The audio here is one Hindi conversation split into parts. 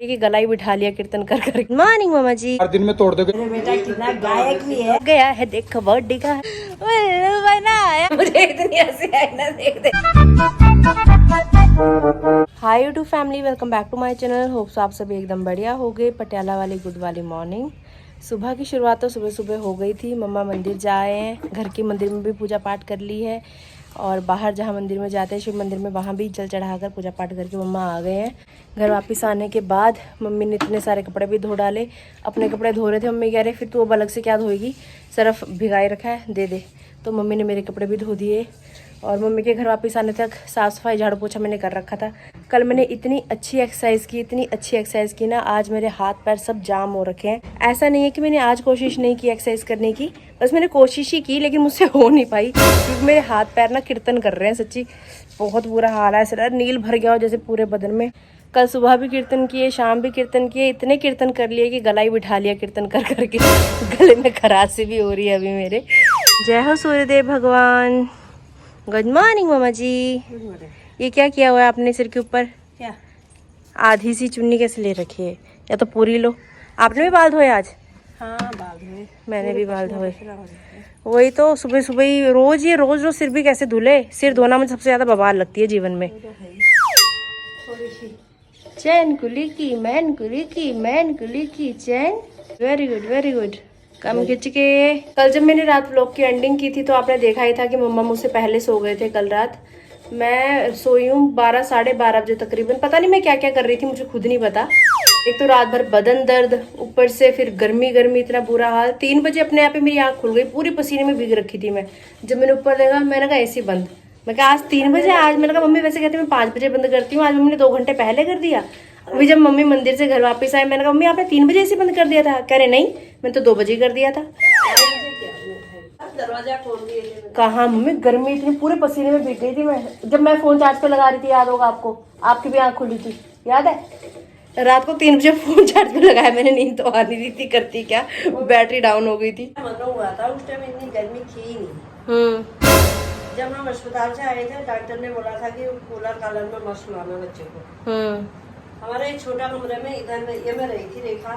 कि गला ही बिठा लिया कीर्तन कर कर। मॉर्निंग मामा जी। हर दिन में तोड़ दोगे। बेटा कितना गायक भी है। गया है देखो बर्थडे का बनाया। मुझे इतनी हंसी आई ना देख दे। Hi YouTube family, welcome back to my channel. Hopes आप सभी एकदम बढ़िया हो गए। पटियाला वाली गुड वाली मॉर्निंग। सुबह की शुरुआत तो सुबह सुबह हो गई थी। मम्मा मंदिर जा आए हैं, घर के मंदिर में भी पूजा पाठ कर ली है और बाहर जहाँ मंदिर में जाते हैं शिव मंदिर में, वहाँ भी जल चढ़ाकर पूजा पाठ करके मम्मा आ गए हैं। घर वापस आने के बाद मम्मी ने इतने सारे कपड़े भी धो डाले। अपने कपड़े धो रहे थे, मम्मी कह रहे फिर तू अब अलग से क्या धोएगी, सर्फ भिगाए रखा है दे दे। तो मम्मी ने मेरे कपड़े भी धो दिए और मम्मी के घर वापस आने तक साफ़ सफाई झाड़ू पोछा मैंने कर रखा था। कल मैंने इतनी अच्छी एक्सरसाइज की ना, आज मेरे हाथ पैर सब जाम हो रखे हैं। ऐसा नहीं है कि मैंने आज कोशिश नहीं की एक्सरसाइज करने की, बस मैंने कोशिश ही की लेकिन मुझसे हो नहीं पाई क्योंकि मेरे हाथ पैर ना कीर्तन कर रहे हैं। सच्ची बहुत बुरा हाल है, ऐसा नील भर गया हो जैसे पूरे बदन में। कल सुबह भी कीर्तन किए, शाम भी कीर्तन किए, इतने कीर्तन कर लिए कि गला ही बिठा लिया कीर्तन कर करके। गले में खराश भी हो रही है अभी मेरे। जय हो सूर्यदेव भगवान। गुड मॉर्निंग मामा जी। ये क्या किया हुआ है आपने सिर के ऊपर? क्या आधी सी चुन्नी कैसे ले रखी है, या तो पूरी लो। आपने भी बाल धोए आज? हाँ बाल धोए, मैंने भी बाल धोए। वही तो सुबह सुबह ही रोज सिर भी कैसे धुले। सिर धोना मुझे सबसे ज्यादा बवाल लगती है जीवन में। चैन कुली की मैन कुली की मैन कुली की चैन। Very good very good. कम खिंच के। कल जब मैंने रात व्लॉग की एंडिंग की थी तो आपने देखा ही था कि मम्मा मुझसे पहले सो गए थे। कल रात मैं सोई हूँ 12 साढ़े 12 बजे तकरीबन। पता नहीं मैं क्या क्या कर रही थी, मुझे खुद नहीं पता। एक तो रात भर बदन दर्द, ऊपर से फिर गर्मी इतना बुरा हाल। 3 बजे अपने आप ही मेरी आँख खुल गई, पूरी पसीने में भीग रखी थी मैं। जब मैंने ऊपर देखा मैंने कहा एसी बंद। मैं कहा आज 3 बजे। आज मैंने कहा मम्मी वैसे कहती मैं 5 बजे बंद करती हूँ, आज मम्मी ने 2 घंटे पहले कर दिया। अभी जब मम्मी मंदिर से घर वापस आए मैंने कहा मम्मी आपने 3 बजे एसी बंद कर दिया था? कह रहे नहीं मैंने तो 2 बजे कर दिया था। दरवाजा खोल दिए थे। कहाँ मम्मी, गर्मी इतनी पूरे पसीने में भीग गई थी मैं। जब मैं फोन चार्ज पे लगा रही थी, याद होगा आपको, आपकी भी आँख खुली थी, याद है? रात को 3 बजे फोन चार्ज पे लगाया मैंने। नींद तो आ नहीं थी, करती क्या, बैटरी डाउन हो गई थी। मतलब हुआ था उस टाइम इतनी गर्मी थी ही नहीं। जब हम अस्पताल से आए थे डॉक्टर ने बोला था कि कूलर कालर में मत सुलाना बच्चे को। हमारे एक छोटा कमरे में इधर में ये में रही थी रेखा,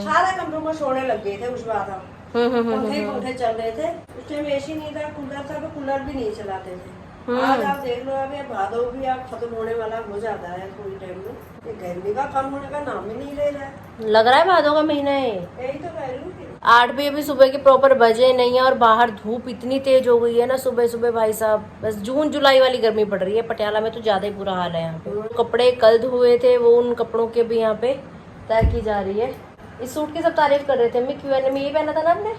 सारे कमरों में सोने लग गए थे उस बात। पंखे चल रहे थे उस टाइम, एसी नहीं था, कूलर था, तो कूलर भी नहीं चलाते थे। आज आप देख लो अभी भादो भी आप खत्म होने वाला हो जाता है थोड़ी टाइम में, ये गर्मी का कम होने का नाम ही नहीं ले रहा है। लग रहा है भादों का महीना है। यही तो कह रही हूँ। 8 बजे भी सुबह के प्रॉपर बजे नहीं है और बाहर धूप इतनी तेज हो गई है ना सुबह सुबह भाई साहब। बस जून जुलाई वाली गर्मी पड़ रही है। पटियाला में तो ज्यादा ही बुरा हाल है यहाँ पे। कपड़े कल धोए थे वो, उन कपड़ों के भी यहाँ पे तय की जा रही है। इस सूट की सब तारीफ कर रहे थे। मैं Q&A में ये पहना था ना आपने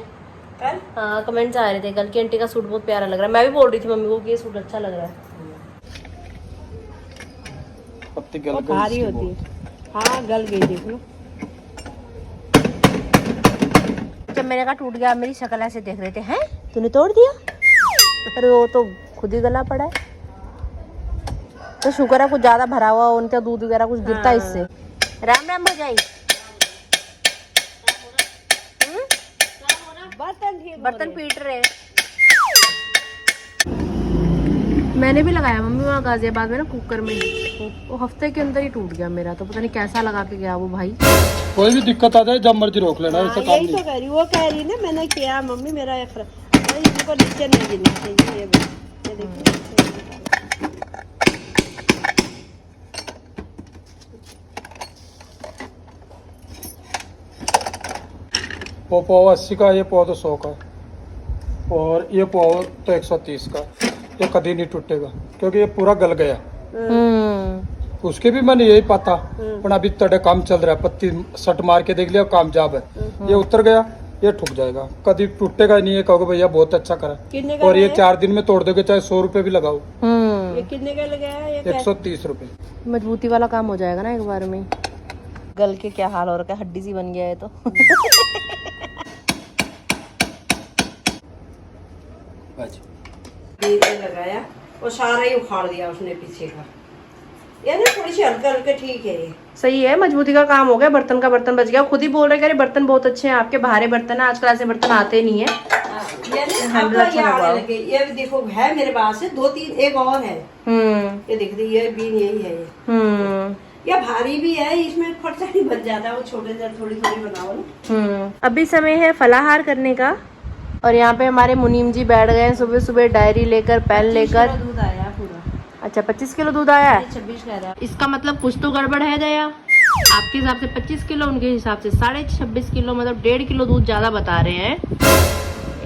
कल? हाँ कमेंट्स आ रहे थे कल की आंटी का सूट बहुत प्यारा लग रहा है। मैं भी बोल रही थी मम्मी को कि ये सूट अच्छा लग रहा है। पत्ती गल गई भारी इसकी होती बहुत। है। हाँ गल गई देख लो। जब मैंने कहा टूट गया, मेरी शक्ल ऐसे देख रहे थे, हैं तूने तोड़ दिया? अरे वो तो खुद ही गला पड़ा है। तो शुक्र है कुछ ज्यादा भरा हुआ, उनका दूध वगैरह कुछ गिरता है इससे। राम राम हो जाए। बर्तन पीट रहे। मैंने भी लगाया मम्मी वहाँ गाजियाबाद में ना कुकर में, वो हफ्ते के अंदर ही टूट गया मेरा। तो पता नहीं कैसा लगा के गया वो भाई। कोई भी दिक्कत आ जाए जब मर्जी रोक लेना, ऐसा काम यही नहीं। तो कह रही, वो कह रही ना मैंने किया मम्मी मेरा इसको नीचे नहीं गिरना चाहिए। ये देखिए वो पाव 80 का, ये पाव तो 100 का, और ये पाव तो 130 का। ये कभी नहीं टूटेगा क्योंकि ये पूरा गल गया। उसके भी मैंने यही पता, पर अभी तड़े काम चल रहा है। पत्ती सट मार के देख लिया, कामयाब है। ये उतर गया, ये ठुक जाएगा, कभी टूटेगा नहीं। ये कहोगे भैया बहुत अच्छा करा। और ये 4 दिन में तोड़ दोगे, चाहे 100 रुपए भी लगाओ। ये कितने का लगाया? 130 रुपए। मजबूती वाला काम हो जाएगा ना एक बार में। गल के क्या हाल हो रखा है, हड्डी सी बन गया है तो। लगाया और सारा ही उखाड़ दिया उसने पीछे का। यानी थोड़ी सी हल्के हल्के ठीक है ये। सही है, मजबूती का काम हो गया। बर्तन का बर्तन बच गया। खुद ही बोल रहे कि अरे बर्तन बहुत अच्छे हैं आपके, भारे बर्तन है आजकल, ऐसे बर्तन आते नहीं है। अब तो ये आने लगे। ये भी देखो है मेरे पास है 2-3, एक और है। ये देख रही है बीन, यही है ये। या भारी भी है, इसमें खर्चा नहीं बच जाता है, वो छोटे से थोड़ी थोड़ी बनाओ ना। अभी समय है फलाहार करने का और यहाँ पे हमारे मुनीम जी बैठ गए हैं सुबह सुबह डायरी लेकर, पेन लेकर। दूध आया पूरा। अच्छा 25 किलो दूध आया है। 26 कह रहा है। इसका मतलब कुछ तो गड़बड़ है दया। आपके हिसाब से 25 किलो, उनके हिसाब से 26.5 किलो, मतलब 1.5 किलो दूध ज्यादा बता रहे हैं।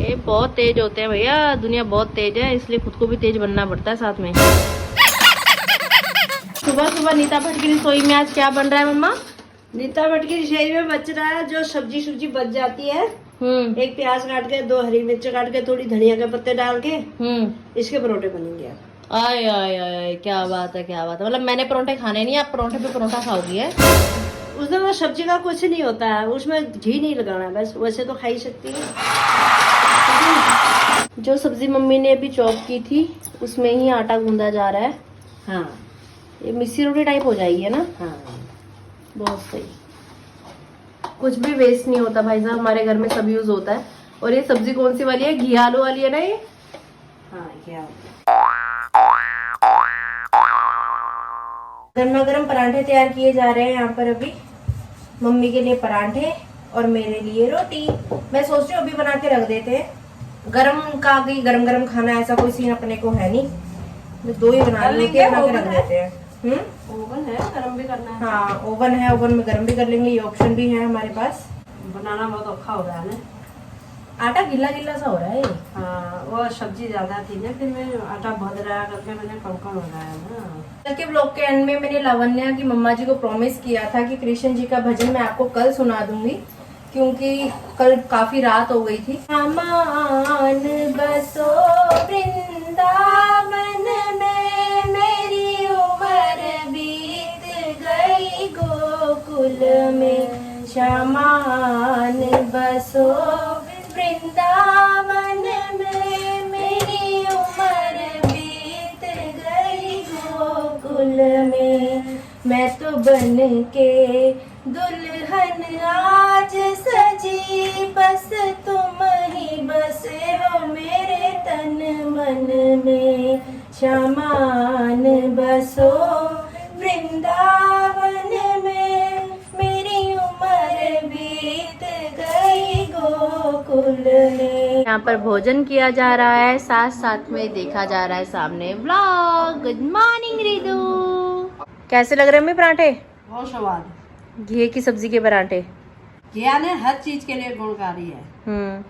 ये बहुत तेज होते हैं भैया, दुनिया बहुत तेज है, इसलिए खुद को भी तेज बनना पड़ता है साथ में। सुबह सुबह नीता भट्ट की रसोई में आज क्या बन रहा है मम्मा? नीता भट्ट की रसोई में बच रहा है जो सब्जी बच जाती है, एक प्याज काट के, 2 हरी मिर्च काट के, थोड़ी धनिया के पत्ते डाल के इसके परोठे बनेंगे। आय आय आय, क्या बात है, क्या बात है। मतलब मैंने परोठे खाने नहीं, आप परोठे पे परोठा खाओगी है? उसमें वो सब्जी का कुछ नहीं होता है, उसमें घी नहीं लगाना है बस, वैसे तो खा ही सकती है। जो सब्जी मम्मी ने अभी चॉप की थी उसमें ही आटा गूंदा जा रहा है। हाँ, ये मिस्सी रोटी टाइप हो जाएगी है ना? हाँ, बहुत सही। कुछ भी वेस्ट नहीं होता भाई साहब, हमारे घर में सब यूज होता है। और ये सब्जी कौन सी वाली है? घी आलू वाली है ना ये? हाँ, क्या गर्मा गर्म पराठे तैयार किए जा रहे हैं यहाँ पर अभी। मम्मी के लिए पराठे और मेरे लिए रोटी। मैं सोच रही हूँ अभी बना के रख देते हैं, गरम का भी गरम गरम खाना ऐसा कोई सीन अपने को है नहीं, मैं 2 ही बना लेंगे, बना के रख देते हैं। ओवन है, गरम भी करना है। हाँ ओवन है, ओवन में गरम भी कर लेंगे, ये ऑप्शन भी है हमारे पास। बनाना बहुत औखा हो रहा है ना, आटा गिल्ला गिल्ला सा हो रहा है। हाँ, वो सब्जी ज्यादा थी ना, फिर मैं आटा भद रहा करके मैंने कम लगाया ना। कल के ब्लॉग के एंड में मैंने लावण्या की मम्मा जी को प्रॉमिस किया था कि कृष्ण जी का भजन मैं आपको कल सुना दूंगी, क्योंकि कल काफी रात हो गई थी। अमान बसो वृंदावन में, मेरी उम्र बीत गई गोकुल में। शमान बसो वृंदावन में, मेरी उम्र बीत गई गोकुल में। मैं तो बन के दुल्हन आज सजी, बस तुम ही बसे हो मेरे तन मन में। शमान बसो वृंदावन में, मेरी उम्र बीत गई गोकुल में। यहाँ पर भोजन किया जा रहा है, साथ साथ में देखा जा रहा है सामने व्लॉग। गुड मॉर्निंग रिदू, कैसे लग रहे हैं पराठे? बहुत स्वाद। घी की सब्जी के पराठे। घिया ने हर चीज के लिए गुणकारी है।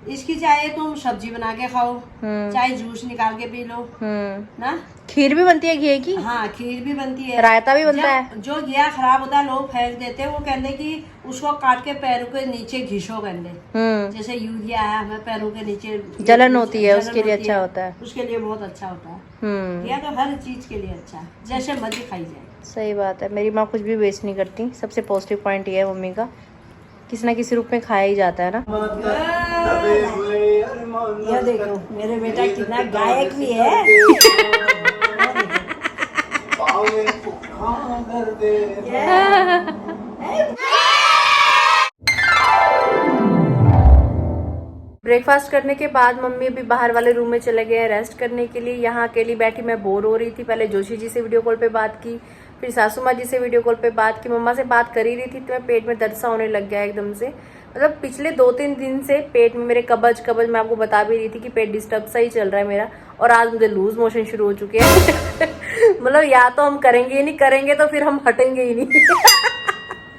इसकी चाहे तुम सब्जी बना के खाओ, चाहे जूस निकाल के पी लो ना। खीर भी बनती है घी की? हाँ, खीर भी बनती है, रायता भी बनता है। जो घिया खराब होता है लोग फेंक देते हैं, वो कहते कि उसको काट के पैरों के नीचे घिसो कहते। जैसे यूरिया है, हमें पैरों के नीचे जलन होती है, उसके लिए अच्छा होता है, उसके लिए बहुत अच्छा होता है। घिया तो हर चीज के लिए अच्छा है, जैसे मर्जी खाई जाए। सही बात है, मेरी माँ कुछ भी वेस्ट नहीं करती। सबसे पॉजिटिव पॉइंट ये है मम्मी का, किसी ना किसी रूप में खाया ही जाता है ना। ये देखो मेरे बेटा कितना गायक भी है। ब्रेकफास्ट करने के बाद मम्मी अभी बाहर वाले रूम में चले गए हैं रेस्ट करने के लिए। यहाँ अकेली बैठी मैं बोर हो रही थी। पहले जोशी जी से वीडियो कॉल पे बात की, फिर सासू माँ जी से वीडियो कॉल पे बात की। मम्मा से बात कर ही रही थी तो मैं पेट में दर्द सा होने लग गया एकदम से। मतलब पिछले 2-3 दिन से पेट में मेरे कब्ज मैं आपको बता भी रही थी कि पेट डिस्टर्ब सा ही चल रहा है मेरा, और आज मुझे लूज मोशन शुरू हो चुके हैं। मतलब या तो हम करेंगे ही नहीं, करेंगे तो फिर हम हटेंगे ही नहीं।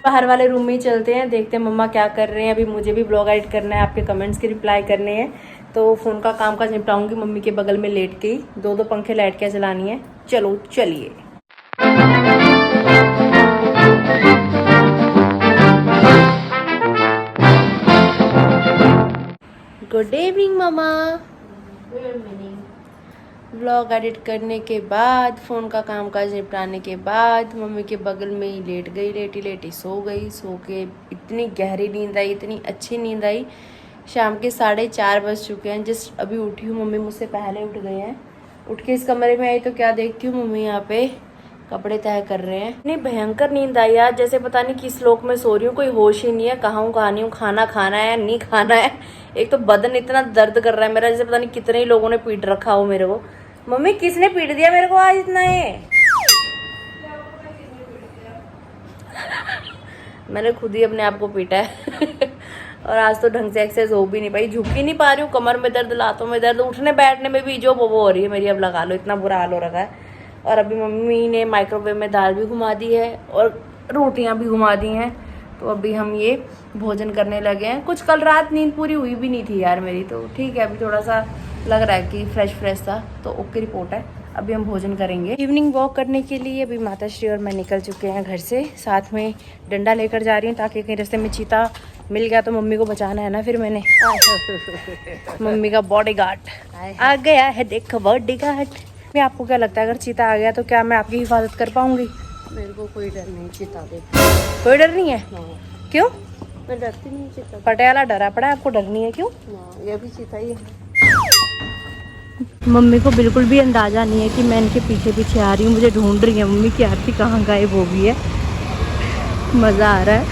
बाहर वाले रूम में ही चलते हैं, देखते हैं मम्मा क्या कर रहे हैं। अभी मुझे भी ब्लॉग एडिट करना है, आपके कमेंट्स के रिप्लाई करने हैं, तो फ़ोन का काम काज निपटाऊंगी। मम्मी के बगल में लेट के ही 2-2 पंखे लाइट के चलानी है। चलो चलिए। गुड इवनिंग मम्मा। Good evening. व्लॉग एडिट करने के बाद, फ़ोन का कामकाज निपटाने के बाद मम्मी के बगल में ही लेट गई, लेटी लेटी सो गई। सो के इतनी गहरी नींद आई, इतनी अच्छी नींद आई। शाम के 4:30 बज चुके हैं, जस्ट अभी उठी हूँ। मम्मी मुझसे पहले उठ गए हैं। उठ के इस कमरे में आई तो क्या देखती हूँ, मम्मी यहाँ पे कपड़े तय कर रहे हैं। इतनी भयंकर नींद आई यार, जैसे पता नहीं किस लोक में सो रही हूँ, कोई होश ही नहीं है, कहाँ हूँ कहाँ नहीं हूँ, खाना खाना है नहीं खाना है। एक तो बदन इतना दर्द कर रहा है मेरा, जैसे पता नहीं कितने ही लोगों ने पीट रखा हो मेरे को। मम्मी किसने पीट दिया मेरे को आज इतना? है मैंने खुद ही अपने आप को पीटा है और आज तो ढंग से एक्सरसाइज हो भी नहीं पाई, झुक ही नहीं पा रही हूँ, कमर में दर्द, लातों में दर्द, उठने बैठने में भी जो वो हो रही है मेरी, अब लगा लो, इतना बुरा हाल हो रखा है। और अभी मम्मी ने माइक्रोवेव में दाल भी घुमा दी है और रोटियां भी घुमा दी हैं, तो अभी हम ये भोजन करने लगे हैं। कुछ कल रात नींद पूरी हुई भी नहीं थी यार मेरी, तो ठीक है, अभी थोड़ा सा लग रहा है कि फ्रेश था, तो ओके रिपोर्ट है। अभी हम भोजन करेंगे। इवनिंग वॉक करने के लिए अभी माताश्री और मैं निकल चुके हैं घर से, साथ में डंडा लेकर जा रही हूँ ताकि कहीं रास्ते में चीता मिल गया तो मम्मी को बचाना है ना फिर मैंने। मम्मी का बॉडीगार्ड आ गया है, देखो बॉडीगार्ड। मैं आपको क्या लगता है अगर चीता आ गया तो क्या मैं आपकी हिफाजत कर पाऊंगी? मेरे को कोई डर नहीं चीता दे। कोई डर नहीं है? क्यों? मैं डरती नहीं चीता। पटियाला डरा पड़ा है, आपको डर नहीं है? क्यों? ये भी चीता ही है। मम्मी को बिल्कुल भी अंदाजा नहीं है कि मैं इनके पीछे पीछे आ रही हूँ, मुझे ढूंढ रही है मम्मी की आरती कहाँ गायब हो गई है। मजा आ रहा है।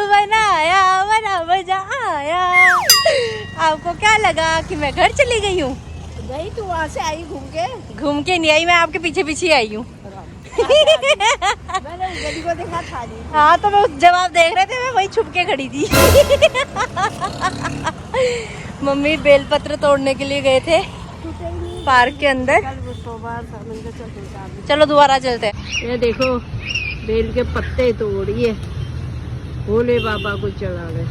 बनाया बना मजा आया। आपको क्या लगा कि मैं घर चली गई हूँ? नहीं, तू वहाँ से आई घूम के नहीं आई, मैं आपके पीछे पीछे आई हूँ। मैंने उस गली को देखा था नहीं। हाँ तो मैं जवाब देख रहे थे, मैं वही छुप के खड़ी थी। मम्मी बेलपत्र तोड़ने के लिए गए थे पार्क के अंदर। चलो दोबारा चलते हैं। ये देखो बेल के पत्ते तोड़िए, भोले बाबा को चढ़ा गए।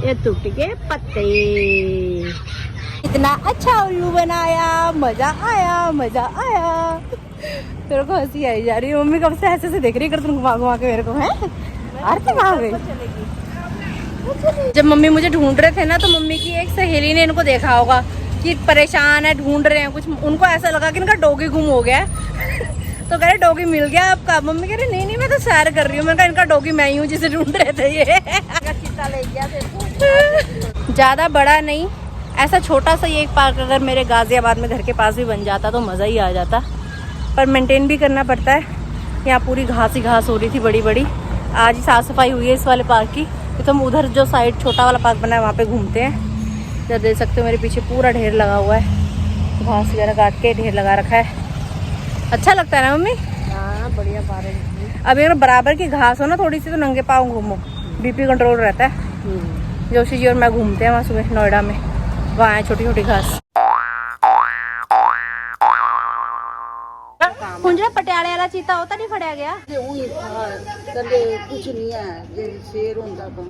ये टूट गए पत्ते। इतना अच्छा उल्लू बनाया, मजा आया मजा आया। तेरे को हंसी आई जा रही है। मम्मी कब से ऐसे से देख रही है, तुम घुमा घुमा के मेरे को है। आरती कहाँ गई? जब मम्मी मुझे ढूंढ रहे थे ना, तो मम्मी की एक सहेली ने इनको देखा होगा कि परेशान है, ढूंढ रहे हैं कुछ। उनको ऐसा लगा कि इनका डॉगी गुम हो गया तो कह रहे डॉगी मिल गया आपका। मम्मी कह रही नहीं मैं तो सैर कर रही हूँ। मैंने कहा इनका डॉगी मैं ही हूँ जिसे ढूंढ रहे थे ये। चीता ले गया। ज्यादा बड़ा नहीं, ऐसा छोटा सा ये एक पार्क अगर मेरे गाजियाबाद में घर के पास भी बन जाता तो मज़ा ही आ जाता, पर मेंटेन भी करना पड़ता है। यहाँ पूरी घास ही घास हो रही थी बड़ी बड़ी। आज ही साफ़ सफाई हुई है इस वाले पार्क की, तो हम उधर जो साइड छोटा वाला पार्क बना है वहाँ पे घूमते हैं। जब देख सकते हो मेरे पीछे पूरा ढेर लगा हुआ है, घास वगैरह काट के ढेर लगा रखा है। अच्छा लगता है ना मम्मी? हाँ बढ़िया पार्क। अभी अगर बराबर की घास हो ना थोड़ी सी तो नंगे पाँव घूमो, बीपी कंट्रोल रहता है। जोशी जी और मैं घूमते हैं वहाँ सुबह नोएडा में, वहाँ है छोटी छोटी घास। कुंजरा पटियाले वाला चीता होता नहीं फड़िया गया? कुछ नहीं है, शेर होता तो।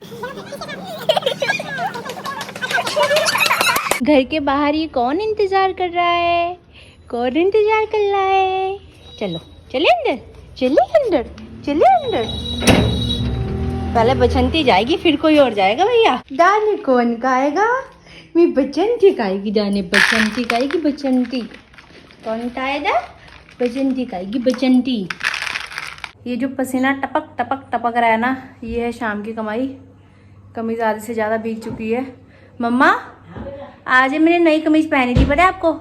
घर के बाहर ये कौन इंतजार कर रहा है? कौन इंतजार कर रहा है? चलो चले अंदर, चले अंदर, चले अंदर। पहले बसंती जाएगी फिर कोई और जाएगा भैया। दाने कौन खाएगा? मैं बसंती खाएगी दाने, बसंती खाएगी बसंती। कौन खाएगा? बसंती खाएगी बसंती। ये जो पसीना टपक टपक टपक रहा है ना, ये है शाम की कमाई। कमीज आधे से ज़्यादा भीग चुकी है। मम्मा आज मैंने नई कमीज पहनी थी, पता है आपको?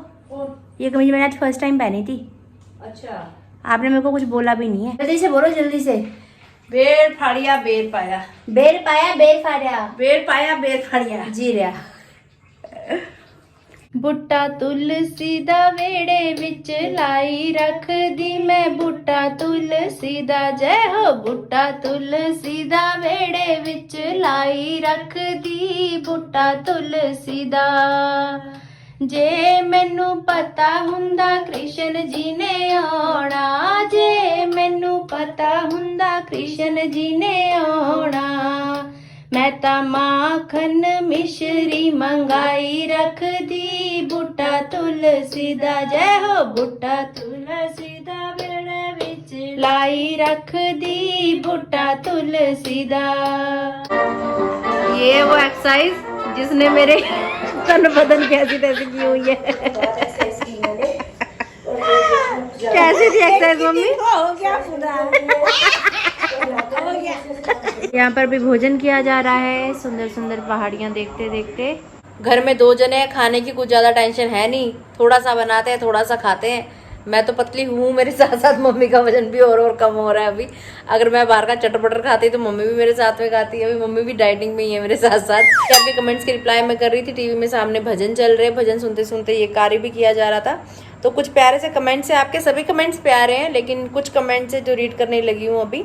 ये कमीज मैंने आज फर्स्ट टाइम पहनी थी। अच्छा, आपने मेरे को कुछ बोला भी नहीं है। जल्दी से बोलो, जल्दी से। बेर फाड़िया बेर पाया, बेर पाया बेर फाड़िया, बेर पाया बेर फाड़िया। जी रहा। बूटा तुलसी दा वेड़े विच लाई रख दी मैं, बूटा तुलसी दा जय हो। बूटा तुलसी दा वेड़े विच लाई रख दी, बूटा तुलसी दा। जे मैनू पता हुंदा कृष्ण जी ने आउणा, जे मैनू पता हुंदा कृष्ण जी ने आउणा, मैं ता माखन मिश्री मंगाई रख दी, बूटा तुलसी दा जय हो। बूटा तुलसी दा वेड़े विच लाई रख दी, बूटा तुलसी दा। ये वो एक्सरसाइज जिसने मेरे तन बदन कैसी तैसी की हुई है। कैसी थी एक्सरसाइज मम्मी? हो गया पूरा। यहाँ पर भी भोजन किया जा रहा है, सुंदर सुंदर पहाड़ियाँ देखते देखते। घर में 2 जने हैं, खाने की कुछ ज़्यादा टेंशन है नहीं, थोड़ा सा बनाते हैं थोड़ा सा खाते हैं। मैं तो पतली हूँ, मेरे साथ साथ मम्मी का वजन भी और कम हो रहा है अभी। अगर मैं बाहर का चटर पटर खाती तो मम्मी भी मेरे साथ में खाती है, अभी मम्मी भी डाइटिंग में ही है मेरे साथ साथ। आपके कमेंट्स की रिप्लाई मैं कर रही थी, टीवी में सामने भजन चल रहे, भजन सुनते सुनते ये कार्य भी किया जा रहा था। तो कुछ प्यारे से कमेंट्स हैं, आपके सभी कमेंट्स प्यारे हैं, लेकिन कुछ कमेंट्स है जो रीड करने लगी हूँ अभी।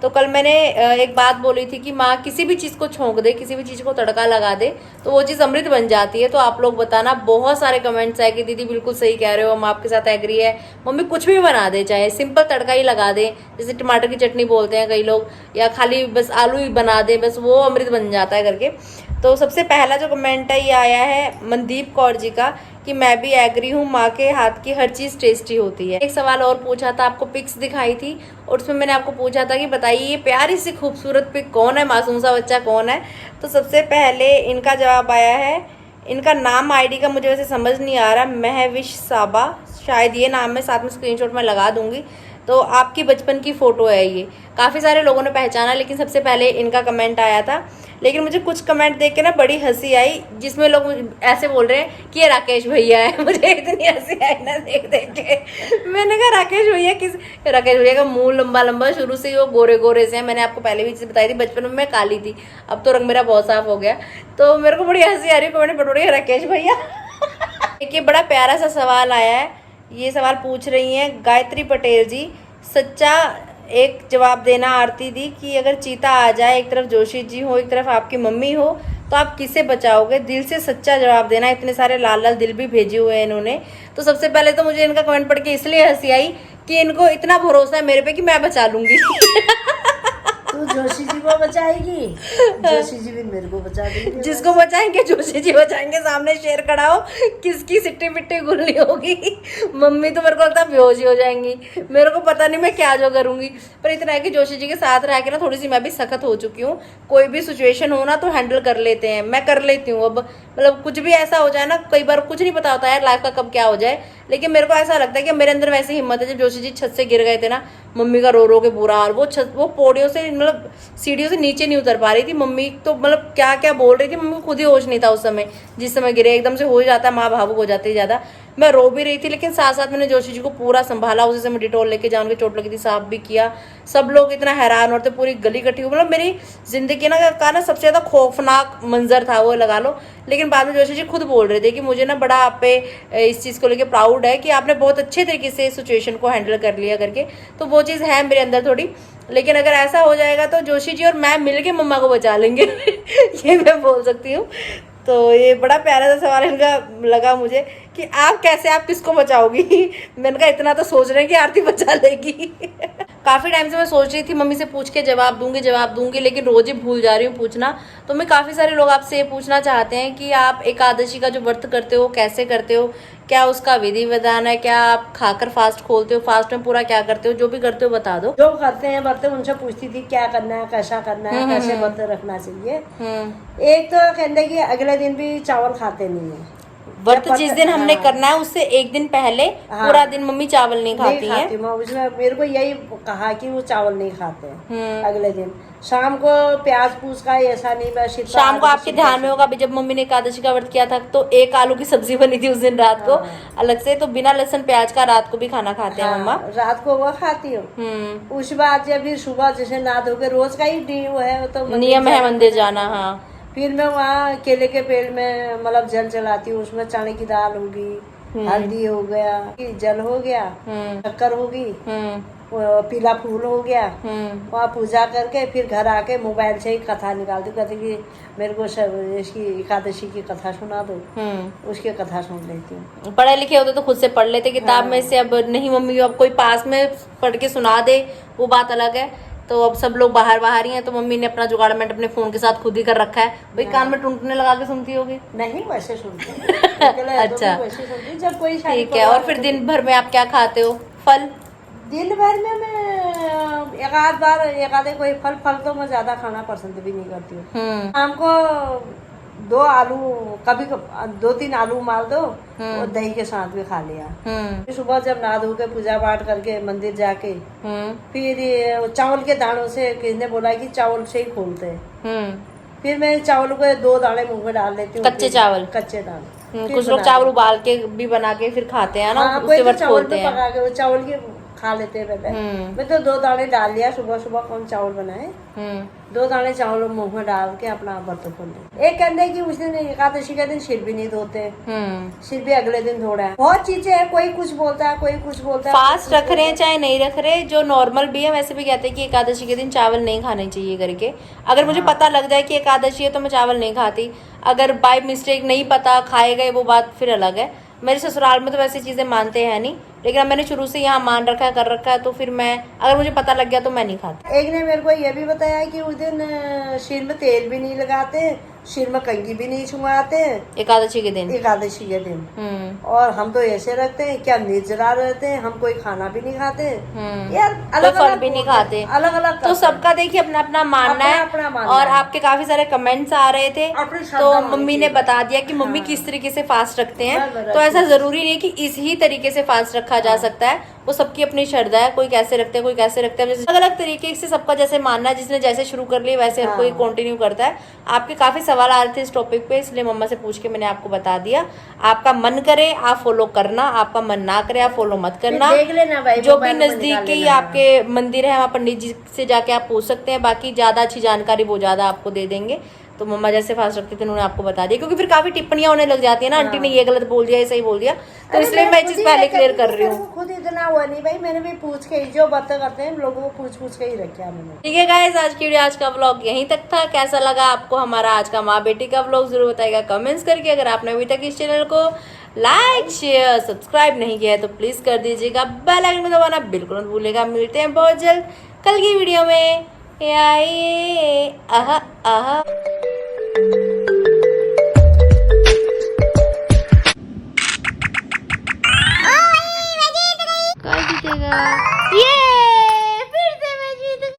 तो कल मैंने एक बात बोली थी कि माँ किसी भी चीज़ को छोंक दे, किसी भी चीज़ को तड़का लगा दे तो वो चीज़ अमृत बन जाती है। तो आप लोग बताना, बहुत सारे कमेंट्स आए कि दीदी बिल्कुल सही कह रहे हो, हम आपके साथ एग्री है। मम्मी कुछ भी बना दे, चाहे सिंपल तड़का ही लगा दे, जैसे टमाटर की चटनी बोलते हैं कई लोग, या खाली बस आलू ही बना दे, बस वो अमृत बन जाता है करके। तो सबसे पहला जो कमेंट है ये आया है मनदीप कौर जी का कि मैं भी एग्री हूँ, माँ के हाथ की हर चीज़ टेस्टी होती है। एक सवाल और पूछा था, आपको पिक्स दिखाई थी और उसमें मैंने आपको पूछा था कि बताइए ये प्यारी सी खूबसूरत पिक कौन है, मासूम सा बच्चा कौन है। तो सबसे पहले इनका जवाब आया है, इनका नाम आईडी का मुझे वैसे समझ नहीं आ रहा, महविश साबा शायद ये नाम है, साथ में स्क्रीनशॉट मैं लगा दूंगी। तो आपकी बचपन की फ़ोटो है ये, काफ़ी सारे लोगों ने पहचाना, लेकिन सबसे पहले इनका कमेंट आया था। लेकिन मुझे कुछ कमेंट देख के ना बड़ी हंसी आई, जिसमें लोग ऐसे बोल रहे हैं कि ये राकेश भैया है। मुझे इतनी हंसी आई ना देख देख के। मैंने कहा राकेश भैया किस, राकेश भैया का मुंह लंबा लंबा, शुरू से ही वो गोरे गोरे से हैं। मैंने आपको पहले भी चीज़ बताई थी, बचपन में मैं काली थी, अब तो रंग मेरा बहुत साफ हो गया। तो मेरे को बड़ी हंसी आ रही है, कमेंट पढ़ रही है राकेश भैया। देखिए बड़ा प्यारा सा सवाल आया है, ये सवाल पूछ रही हैं गायत्री पटेल जी, सच्चा एक जवाब देना आरती दी कि अगर चीता आ जाए, एक तरफ जोशी जी हो, एक तरफ आपकी मम्मी हो, तो आप किसे बचाओगे? दिल से सच्चा जवाब देना। इतने सारे लाल लाल दिल भी भेजे हुए हैं इन्होंने। तो सबसे पहले तो मुझे इनका कमेंट पढ़ के इसलिए हंसी आई कि इनको इतना भरोसा है मेरे पे कि मैं बचा लूंगी। तू जोशी जी को बचाएगी, जोशी जी भी मेरे को बचा देंगे। जिसको बचाएंगे जोशी जी बचाएंगे, सामने शेर खड़ा हो, किसकी सिट्टी पिट्टी गुल्ली होगी। मम्मी तो मेरे को लगता है बेहोश ही हो जाएंगी, मेरे को पता नहीं मैं क्या जो करूंगी। पर इतना है कि जोशी जी के साथ रह के ना थोड़ी सी मैं भी सख्त हो चुकी हूँ, कोई भी सिचुएशन हो ना तो हैंडल कर लेते हैं, मैं कर लेती हूँ। अब मतलब कुछ भी ऐसा हो जाए ना, कई बार कुछ नहीं पता होता है लाइफ का कब क्या हो जाए, लेकिन मेरे को ऐसा लगता है कि मेरे अंदर वैसी हिम्मत है। जब जोशी जी छत से गिर गए थे ना, मम्मी का रो रो के बुरा हाल, वो पौड़ियों से मतलब सीढ़ियों से नीचे नहीं उतर पा रही थी मम्मी, तो मतलब क्या क्या बोल रही थी मम्मी, खुद ही होश नहीं था उस समय। जिस समय गिरे एकदम से हो जाता है, माँ भावुक हो जाती है ज़्यादा। मैं रो भी रही थी, लेकिन साथ साथ मैंने जोशी जी को पूरा संभाला। उसी समय डिटोल लेके जान के चोट लगी थी, साफ भी किया। सब लोग इतना हैरान होते, पूरी गली इकट्ठी हुई। मतलब मेरी जिंदगी का ना सबसे ज़्यादा खौफनाक मंजर था वो, लगा लो। लेकिन बाद में जोशी जी खुद बोल रहे थे कि मुझे ना बड़ा आप पे इस चीज़ को लेके प्राउड है कि आपने बहुत अच्छे तरीके से इस सिचुएशन को हैंडल कर लिया करके। तो वो चीज़ है मेरे अंदर थोड़ी, लेकिन अगर ऐसा हो जाएगा तो जोशी जी और मैं मिलके मम्मा को बचा लेंगे। ये मैं बोल सकती हूँ। तो ये बड़ा प्यारा सा सवाल इनका लगा मुझे कि आप कैसे, आप किसको बचाओगी? मैंने कहा इतना तो सोच रहे हैं कि आरती बचा लेगी। काफ़ी टाइम से मैं सोच रही थी मम्मी से पूछ के जवाब दूंगी, लेकिन रोज ही भूल जा रही हूँ पूछना। तो मैं काफ़ी सारे लोग आपसे ये पूछना चाहते हैं कि आप एकादशी का जो व्रत करते हो कैसे करते हो, क्या उसका विधि विधान है, क्या आप खाकर फास्ट खोलते हो, फास्ट में पूरा क्या करते हो, जो भी करते हो बता दो। जो करते हैं व्रत उनसे पूछती थी क्या करना है, कैसा करना है, कैसे व्रत रखना चाहिए। एक तो कहते कि अगले दिन भी चावल खाते नहीं है। व्रत जिस दिन हमने करना है उससे एक दिन पहले पूरा दिन मम्मी चावल नहीं खाती हैं। उसने मेरे को यही कहा कि वो चावल नहीं खाते हैं। अगले दिन शाम को प्याज पूछ का ऐसा नहीं, बस शाम को आपके ध्यान में होगा अभी जब मम्मी ने एकादशी का व्रत किया था तो एक आलू की सब्जी बनी थी उस दिन रात को अलग से, तो बिना लहसुन प्याज का रात को भी खाना खाते हैं मम्मा। रात को वो खाती हूँ। उस बाद जब भी सुबह जैसे नहा धो के रोज का ही वो है, तो नियम है मंदिर जाना। हाँ, फिर मैं वहाँ केले के पेड़ में मतलब जल चलाती हूँ, उसमें चने की दाल होगी, हल्दी हो गया, जल हो गया, शक्कर होगी, पीला फूल हो गया। वहाँ पूजा करके फिर घर आके मोबाइल से ही कथा निकालती, कहती कि मेरे को इसकी एकादशी की कथा सुना दो, उसकी कथा सुन लेती हूँ। पढ़े लिखे होते तो खुद से पढ़ लेते किताब में से, अब नहीं मम्मी, अब कोई पास में पढ़ के सुना दे वो बात अलग है। तो अब सब लोग बाहर ही हैं, तो मम्मी ने अपना जुगाड़मेंट अपने फोन के साथ खुद ही कर रखा है। भाई कान में टूटने लगा के सुनती होगी? नहीं, वैसे सुनती। अच्छा, वैसे सुनती जब कोई ठीक है। और फिर दिन भर में आप क्या खाते हो? फल? दिन भर में मैं एक आधे कोई फल तो मैं ज्यादा खाना पसंद भी नहीं करती हूँ। शाम को 2 आलू, कभी 2-3 आलू मार दो और दही के साथ भी खा लिया। फिर सुबह जब नहा धो के पूजा पाठ करके मंदिर जाके फिर चावल के दानों से किसने बोला कि चावल से ही खोलते हैं, फिर मैं चावल को 2 दाने मुंह में डाल लेती हूँ। कच्चे चावल? कच्चे दाने। फिर कुछ लोग बना चावल लेती उबाल के भी बना के फिर खाते हैं ना, हाँ, उसके कोई तो बाद चावल खोलते में हैं। पका के वो चावल के खा लेते हैं पहले। मैं तो 2 दाने डाल लिया, सुबह सुबह कौन चावल बनाए, 2 दाने चावल मुंह में डाल के अपना बर्तन खोल लिया। एक कहते हैं कि उस दिन एकादशी के दिन सिर भी नहीं धोते, सिर भी अगले दिन धोना है। बहुत चीजें हैं, कोई कुछ बोलता है, कोई कुछ बोलता है। फास्ट रख रहे हैं चाहे नहीं रख रहे, जो नॉर्मल भी है वैसे भी कहते हैं कि एकादशी के दिन चावल नहीं खाने चाहिए करके। अगर मुझे पता लग जाए कि एकादशी है तो मैं चावल नहीं खाती, अगर बाय मिस्टेक नहीं पता खाए गए वो बात फिर अलग है। मेरे ससुराल में तो वैसी चीजें मानते हैं नहीं, लेकिन अब मैंने शुरू से यहाँ मान रखा है, कर रखा है, तो फिर मैं अगर मुझे पता लग गया तो मैं नहीं खाती। एक ने मेरे को ये भी बताया कि उस दिन सिर में तेल भी नहीं लगाते, सिर में कंघी भी नहीं छुआते एकादशी के दिन। एकादशी के दिन। और हम तो ऐसे रखते हैं, क्या निर्जला रहते हैं, हम कोई खाना भी नहीं खाते यार, अलग फल भी नहीं खाते, अलग अलग। तो सबका देखिए अपना अपना मानना है। अपना मानना और है। आपके काफी सारे कमेंट्स आ रहे थे, अपनी श्रद्धा तो होनी मम्मी ने चाहिए। बता दिया कि मम्मी किस तरीके से फास्ट रखते हैं। बराबर, तो ऐसा जरूरी नहीं है कि इसी तरीके से फास्ट रखा जा सकता है, वो सबकी अपनी श्रद्धा है, कोई कैसे रखते हैं कोई कैसे रखते हैं, अलग अलग तरीके से सबका जैसे मानना है, जिसने जैसे शुरू कर लिया वैसे हर कोई कंटिन्यू करता है। आपके काफी सवाल आ रहे थे इस टॉपिक पे, इसलिए मम्मा से पूछ के मैंने आपको बता दिया। आपका मन करे आप फॉलो करना, आपका मन ना करे आप फॉलो मत करना। देख लेना भाई, जो भी मोबाइल में नजदीक निकाल ही लेना। आपके मंदिर है वहाँ पंडित जी से जाके आप पूछ सकते हैं, बाकी ज्यादा अच्छी जानकारी वो ज्यादा आपको दे देंगे। तो मम्मा जैसे फास्ट रखते थे उन्होंने आपको बता दिया, क्योंकि फिर काफी टिप्पणियां होने लग जाती है ना, आंटी ने ये गलत बोल दिया, ये सही बोल दिया, तो इसलिए मैं चीज पहले क्लियर कर रही हूँ। खुद इतना हुआ नहीं भाई, मैंने भी पूछ के जो बातें करते हैं लोगों को पूछ के ही रखा मैंने। ठीक है गाइस, आज की वीडियो, आज का व्लॉग यहीं तक था। कैसा लगा आपको हमारा आज का माँ बेटी का व्लॉग जरूर बताइएगा कमेंट्स करके। अगर आपने अभी तक इस चैनल को लाइक शेयर सब्सक्राइब नहीं किया है तो प्लीज कर दीजिएगा, बेल आइकन को दबाना बिल्कुल मत भूलिएगा। मिलते हैं बहुत जल्द कल की वीडियो में। आहा आहा कर दीजिएगा ये